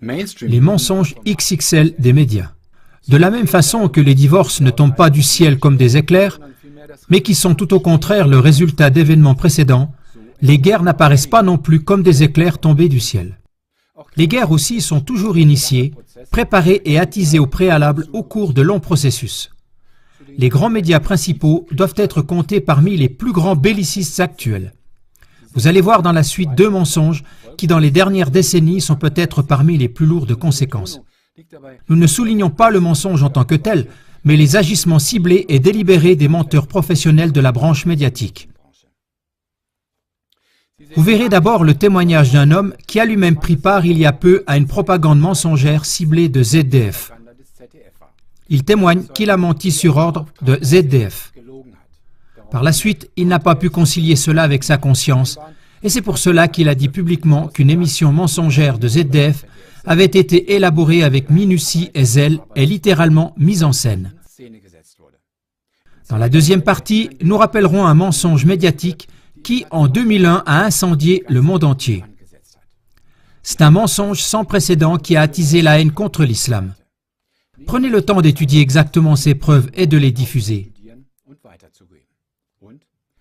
les mensonges XXL des médias. De la même façon que les divorces ne tombent pas du ciel comme des éclairs, mais qui sont tout au contraire le résultat d'événements précédents, les guerres n'apparaissent pas non plus comme des éclairs tombés du ciel. Les guerres aussi sont toujours initiées, préparées et attisées au préalable au cours de longs processus. Les grands médias principaux doivent être comptés parmi les plus grands bellicistes actuels. Vous allez voir dans la suite 2 mensonges qui, dans les dernières décennies, sont peut-être parmi les plus lourds de conséquences. Nous ne soulignons pas le mensonge en tant que tel, mais les agissements ciblés et délibérés des menteurs professionnels de la branche médiatique. Vous verrez d'abord le témoignage d'un homme qui a lui-même pris part il y a peu à une propagande mensongère ciblée de ZDF. Il témoigne qu'il a menti sur ordre de ZDF. Par la suite, il n'a pas pu concilier cela avec sa conscience, et c'est pour cela qu'il a dit publiquement qu'une émission mensongère de ZDF avait été élaborée avec minutie et zèle et littéralement mise en scène. Dans la deuxième partie, nous rappellerons un mensonge médiatique qui, en 2001, a incendié le monde entier. C'est un mensonge sans précédent qui a attisé la haine contre l'islam. Prenez le temps d'étudier exactement ces preuves et de les diffuser.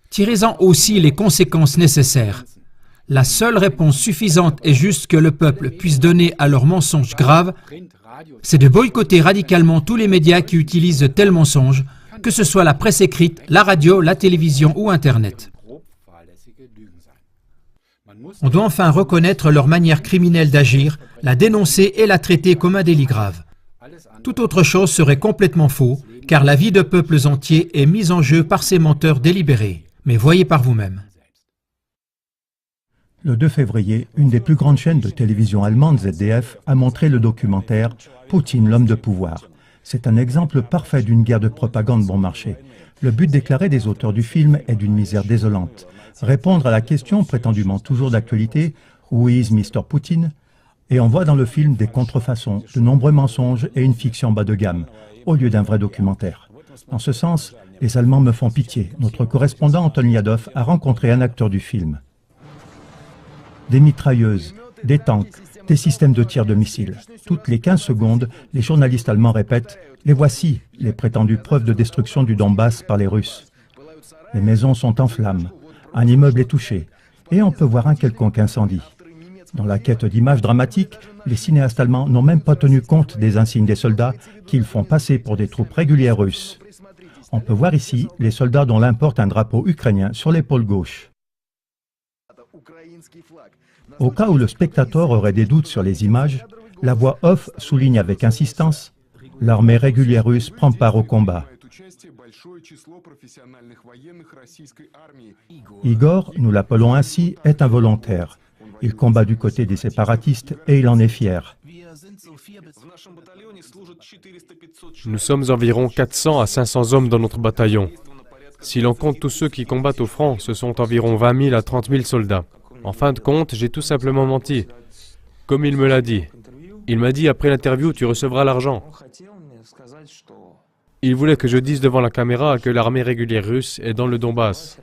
Tirez-en aussi les conséquences nécessaires. La seule réponse suffisante et juste que le peuple puisse donner à leurs mensonges graves, c'est de boycotter radicalement tous les médias qui utilisent de tels mensonges, que ce soit la presse écrite, la radio, la télévision ou Internet. On doit enfin reconnaître leur manière criminelle d'agir, la dénoncer et la traiter comme un délit grave. Toute autre chose serait complètement faux, car la vie de peuples entiers est mise en jeu par ces menteurs délibérés. Mais voyez par vous-même. Le 2 février, une des plus grandes chaînes de télévision allemandes, ZDF, a montré le documentaire « Poutine, l'homme de pouvoir ». C'est un exemple parfait d'une guerre de propagande bon marché. Le but déclaré des auteurs du film est d'une misère désolante. Répondre à la question prétendument toujours d'actualité « Who is Mr. Putin ?» Et on voit dans le film des contrefaçons, de nombreux mensonges et une fiction bas de gamme, au lieu d'un vrai documentaire. Dans ce sens, les Allemands me font pitié. Notre correspondant Anton Liadov a rencontré un acteur du film. Des mitrailleuses, des tanks, des systèmes de tir de missiles. Toutes les 15 secondes, les journalistes allemands répètent « Les voici, les prétendues preuves de destruction du Donbass par les Russes ». Les maisons sont en flammes, un immeuble est touché, et on peut voir un quelconque incendie. Dans la quête d'images dramatiques, les cinéastes allemands n'ont même pas tenu compte des insignes des soldats qu'ils font passer pour des troupes régulières russes. On peut voir ici les soldats dont l'un porte un drapeau ukrainien sur l'épaule gauche. Au cas où le spectateur aurait des doutes sur les images, la voix off souligne avec insistance « L'armée régulière russe prend part au combat ». Igor, nous l'appelons ainsi, est un volontaire. Il combat du côté des séparatistes et il en est fier. Nous sommes environ 400 à 500 hommes dans notre bataillon. Si l'on compte tous ceux qui combattent au front, ce sont environ 20 000 à 30 000 soldats. En fin de compte, j'ai tout simplement menti. Comme il me l'a dit. Il m'a dit après l'interview, tu recevras l'argent. Il voulait que je dise devant la caméra que l'armée régulière russe est dans le Donbass.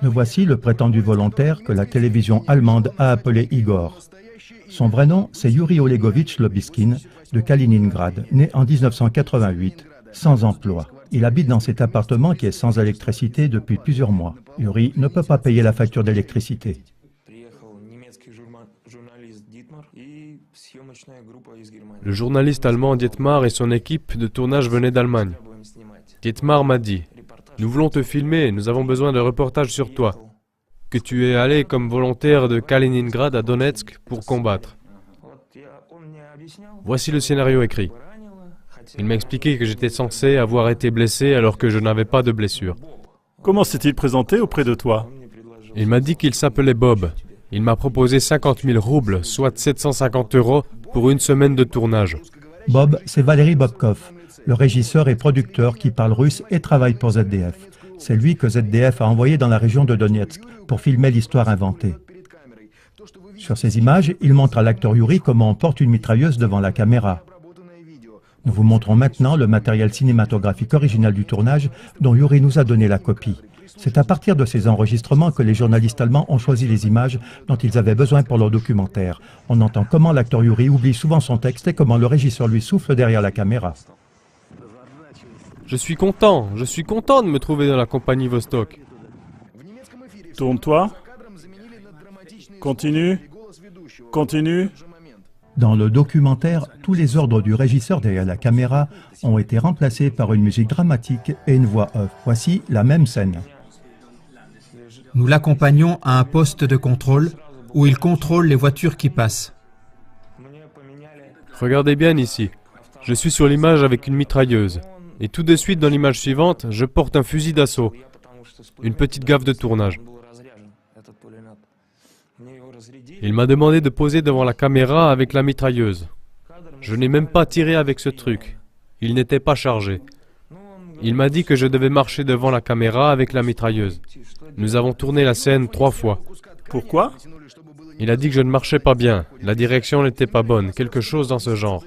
Me voici le prétendu volontaire que la télévision allemande a appelé Igor. Son vrai nom, c'est Yuri Olegovitch Lobyskin, de Kaliningrad, né en 1988, sans emploi. Il habite dans cet appartement qui est sans électricité depuis plusieurs mois. Yuri ne peut pas payer la facture d'électricité. Le journaliste allemand Dietmar et son équipe de tournage venaient d'Allemagne. Dietmar m'a dit « Nous voulons te filmer, nous avons besoin de reportages sur toi. Que tu es allé comme volontaire de Kaliningrad à Donetsk pour combattre. Voici le scénario écrit. Il m'a expliqué que j'étais censé avoir été blessé alors que je n'avais pas de blessure. Comment s'est-il présenté auprès de toi? Il m'a dit qu'il s'appelait Bob. Il m'a proposé 50 000 roubles, soit 750 € pour une semaine de tournage. Bob, c'est Valéry Bobkov, le régisseur et producteur qui parle russe et travaille pour ZDF. C'est lui que ZDF a envoyé dans la région de Donetsk pour filmer l'histoire inventée. Sur ces images, il montre à l'acteur Yuri comment on porte une mitrailleuse devant la caméra. Nous vous montrons maintenant le matériel cinématographique original du tournage dont Yuri nous a donné la copie. C'est à partir de ces enregistrements que les journalistes allemands ont choisi les images dont ils avaient besoin pour leur documentaire. On entend comment l'acteur Yuri oublie souvent son texte et comment le régisseur lui souffle derrière la caméra. Je suis content de me trouver dans la compagnie Vostok. Tourne-toi. Continue. Continue. Dans le documentaire, tous les ordres du régisseur derrière la caméra ont été remplacés par une musique dramatique et une voix off. Voici la même scène. Nous l'accompagnons à un poste de contrôle où il contrôle les voitures qui passent. Regardez bien ici. Je suis sur l'image avec une mitrailleuse. Et tout de suite, dans l'image suivante, je porte un fusil d'assaut. Une petite gaffe de tournage. Il m'a demandé de poser devant la caméra avec la mitrailleuse. Je n'ai même pas tiré avec ce truc. Il n'était pas chargé. Il m'a dit que je devais marcher devant la caméra avec la mitrailleuse. Nous avons tourné la scène 3 fois. Pourquoi? Il a dit que je ne marchais pas bien. La direction n'était pas bonne. Quelque chose dans ce genre.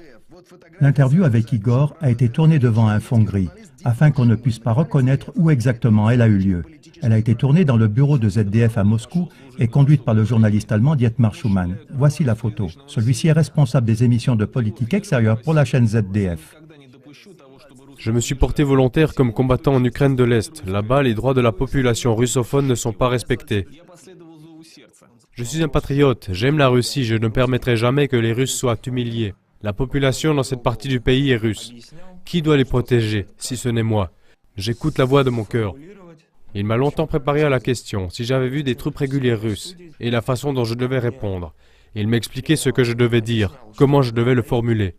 L'interview avec Igor a été tournée devant un fond gris, afin qu'on ne puisse pas reconnaître où exactement elle a eu lieu. Elle a été tournée dans le bureau de ZDF à Moscou et conduite par le journaliste allemand Dietmar Schumann. Voici la photo. Celui-ci est responsable des émissions de politique extérieure pour la chaîne ZDF. Je me suis porté volontaire comme combattant en Ukraine de l'Est. Là-bas, les droits de la population russophone ne sont pas respectés. Je suis un patriote, j'aime la Russie, je ne permettrai jamais que les Russes soient humiliés. La population dans cette partie du pays est russe. Qui doit les protéger, si ce n'est moi? J'écoute la voix de mon cœur. Il m'a longtemps préparé à la question, si j'avais vu des troupes régulières russes, et la façon dont je devais répondre. Il m'expliquait ce que je devais dire, comment je devais le formuler.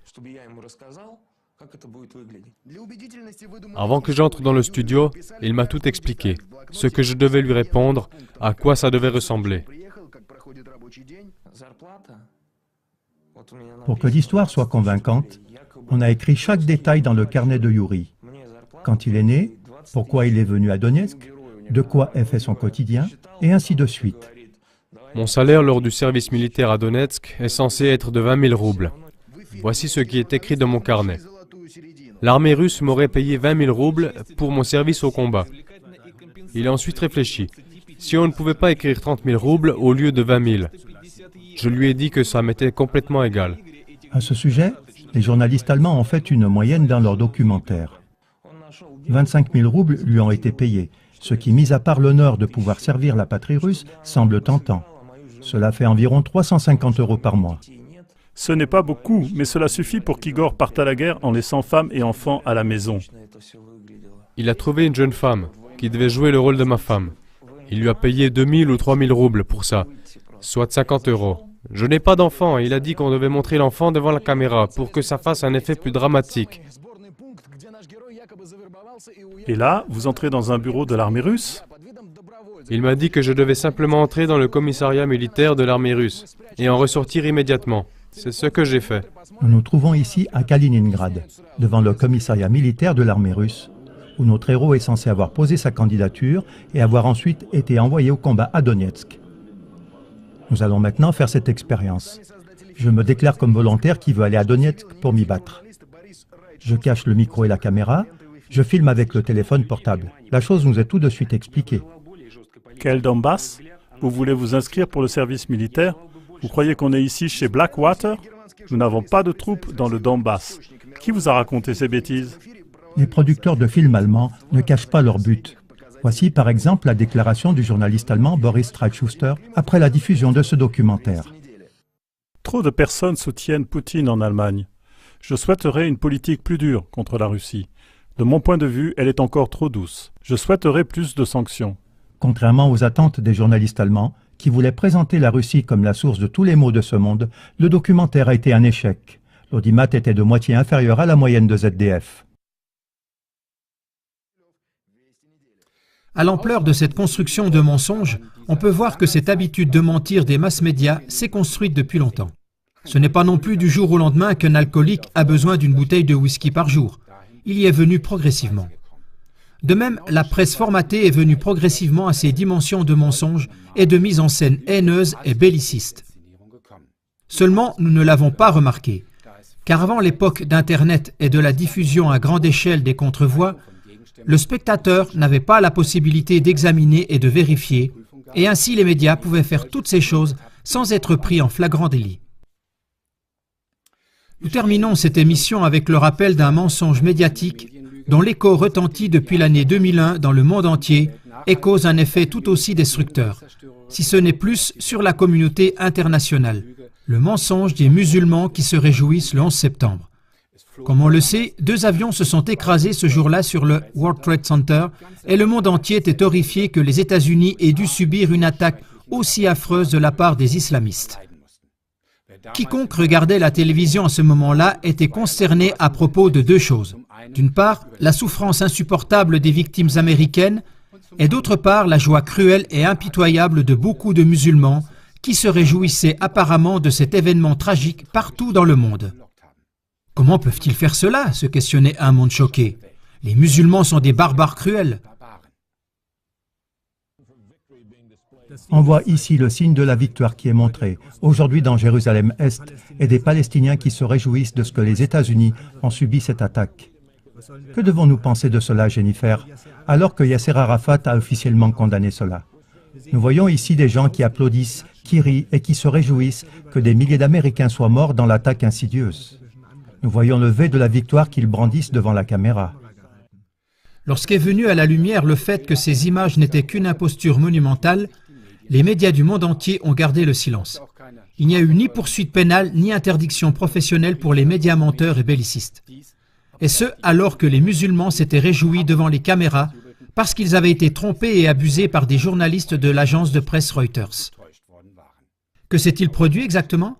Avant que j'entre dans le studio, il m'a tout expliqué, ce que je devais lui répondre, à quoi ça devait ressembler. Pour que l'histoire soit convaincante, on a écrit chaque détail dans le carnet de Yuri. Quand il est né, pourquoi il est venu à Donetsk, de quoi est fait son quotidien, et ainsi de suite. Mon salaire lors du service militaire à Donetsk est censé être de 20 000 roubles. Voici ce qui est écrit dans mon carnet. L'armée russe m'aurait payé 20 000 roubles pour mon service au combat. Il a ensuite réfléchi. Si on ne pouvait pas écrire 30 000 roubles au lieu de 20 000, je lui ai dit que ça m'était complètement égal. À ce sujet, les journalistes allemands ont fait une moyenne dans leur documentaire. 25 000 roubles lui ont été payés, ce qui, mis à part l'honneur de pouvoir servir la patrie russe, semble tentant. Cela fait environ 350 € par mois. Ce n'est pas beaucoup, mais cela suffit pour qu'Igor parte à la guerre en laissant femme et enfants à la maison. Il a trouvé une jeune femme qui devait jouer le rôle de ma femme. Il lui a payé 2 000 ou 3 000 roubles pour ça, soit 50 €. Je n'ai pas d'enfant et il a dit qu'on devait montrer l'enfant devant la caméra pour que ça fasse un effet plus dramatique. Et là, vous entrez dans un bureau de l'armée russe? Il m'a dit que je devais simplement entrer dans le commissariat militaire de l'armée russe et en ressortir immédiatement. C'est ce que j'ai fait. Nous nous trouvons ici à Kaliningrad, devant le commissariat militaire de l'armée russe, où notre héros est censé avoir posé sa candidature et avoir ensuite été envoyé au combat à Donetsk. Nous allons maintenant faire cette expérience. Je me déclare comme volontaire qui veut aller à Donetsk pour m'y battre. Je cache le micro et la caméra, je filme avec le téléphone portable. La chose nous est tout de suite expliquée. Quel Donbass? Vous voulez vous inscrire pour le service militaire? Vous croyez qu'on est ici chez Blackwater? Nous n'avons pas de troupes dans le Donbass. Qui vous a raconté ces bêtises? Les producteurs de films allemands ne cachent pas leur but. Voici par exemple la déclaration du journaliste allemand Boris Streitschuster après la diffusion de ce documentaire. Trop de personnes soutiennent Poutine en Allemagne. Je souhaiterais une politique plus dure contre la Russie. De mon point de vue, elle est encore trop douce. Je souhaiterais plus de sanctions. Contrairement aux attentes des journalistes allemands, qui voulaient présenter la Russie comme la source de tous les maux de ce monde, le documentaire a été un échec. L'audimat était de moitié inférieur à la moyenne de ZDF. À l'ampleur de cette construction de mensonges, on peut voir que cette habitude de mentir des masses médias s'est construite depuis longtemps. Ce n'est pas non plus du jour au lendemain qu'un alcoolique a besoin d'une bouteille de whisky par jour. Il y est venu progressivement. De même, la presse formatée est venue progressivement à ces dimensions de mensonges et de mise en scène haineuse et belliciste. Seulement, nous ne l'avons pas remarqué, car avant l'époque d'Internet et de la diffusion à grande échelle des contrevoix, le spectateur n'avait pas la possibilité d'examiner et de vérifier, et ainsi les médias pouvaient faire toutes ces choses sans être pris en flagrant délit. Nous terminons cette émission avec le rappel d'un mensonge médiatique dont l'écho retentit depuis l'année 2001 dans le monde entier et cause un effet tout aussi destructeur, si ce n'est plus sur la communauté internationale. Le mensonge des musulmans qui se réjouissent le 11 septembre. Comme on le sait, 2 avions se sont écrasés ce jour-là sur le World Trade Center et le monde entier était horrifié que les États-Unis aient dû subir une attaque aussi affreuse de la part des islamistes. Quiconque regardait la télévision à ce moment-là était consterné à propos de 2 choses. D'une part, la souffrance insupportable des victimes américaines et d'autre part, la joie cruelle et impitoyable de beaucoup de musulmans qui se réjouissaient apparemment de cet événement tragique partout dans le monde. Comment peuvent-ils faire cela? Se questionnait un monde choqué. Les musulmans sont des barbares cruels. On voit ici le signe de la victoire qui est montré aujourd'hui dans Jérusalem-Est et des Palestiniens qui se réjouissent de ce que les États-Unis ont subi cette attaque. Que devons-nous penser de cela, Jennifer, alors que Yasser Arafat a officiellement condamné cela? Nous voyons ici des gens qui applaudissent, qui rient et qui se réjouissent que des milliers d'Américains soient morts dans l'attaque insidieuse. Nous voyons le V de la victoire qu'ils brandissent devant la caméra. Lorsqu'est venu à la lumière le fait que ces images n'étaient qu'une imposture monumentale, les médias du monde entier ont gardé le silence. Il n'y a eu ni poursuite pénale ni interdiction professionnelle pour les médias menteurs et bellicistes. Et ce, alors que les musulmans s'étaient réjouis devant les caméras parce qu'ils avaient été trompés et abusés par des journalistes de l'agence de presse Reuters. Que s'est-il produit exactement?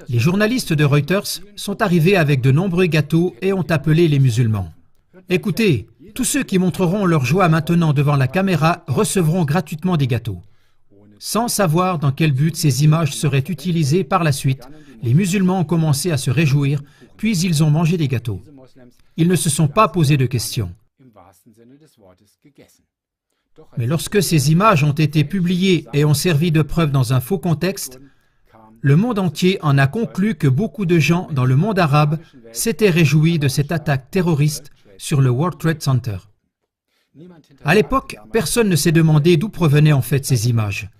Les journalistes de Reuters sont arrivés avec de nombreux gâteaux et ont appelé les musulmans. Écoutez, tous ceux qui montreront leur joie maintenant devant la caméra recevront gratuitement des gâteaux. Sans savoir dans quel but ces images seraient utilisées par la suite, les musulmans ont commencé à se réjouir, puis ils ont mangé des gâteaux. Ils ne se sont pas posé de questions. Mais lorsque ces images ont été publiées et ont servi de preuve dans un faux contexte, le monde entier en a conclu que beaucoup de gens dans le monde arabe s'étaient réjouis de cette attaque terroriste sur le World Trade Center. À l'époque, personne ne s'est demandé d'où provenaient en fait ces images.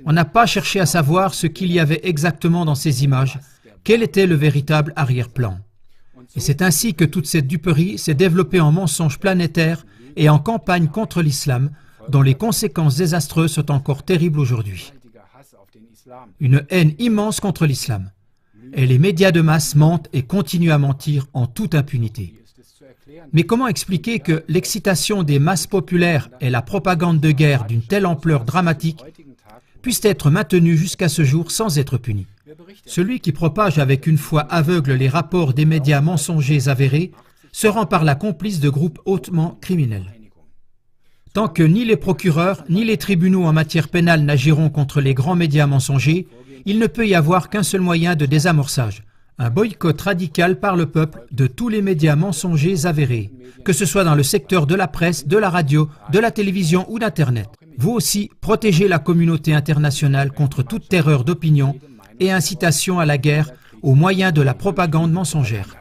On n'a pas cherché à savoir ce qu'il y avait exactement dans ces images, quel était le véritable arrière-plan. Et c'est ainsi que toute cette duperie s'est développée en mensonge planétaire et en campagne contre l'islam, dont les conséquences désastreuses sont encore terribles aujourd'hui. Une haine immense contre l'islam. Et les médias de masse mentent et continuent à mentir en toute impunité. Mais comment expliquer que l'excitation des masses populaires et la propagande de guerre d'une telle ampleur dramatique puissent être maintenues jusqu'à ce jour sans être punies? Celui qui propage avec une foi aveugle les rapports des médias mensongers avérés se rend par là complice de groupes hautement criminels. Tant que ni les procureurs ni les tribunaux en matière pénale n'agiront contre les grands médias mensongers, il ne peut y avoir qu'un seul moyen de désamorçage, un boycott radical par le peuple de tous les médias mensongers avérés, que ce soit dans le secteur de la presse, de la radio, de la télévision ou d'Internet. Vous aussi, protégez la communauté internationale contre toute terreur d'opinion et incitation à la guerre au moyen de la propagande mensongère.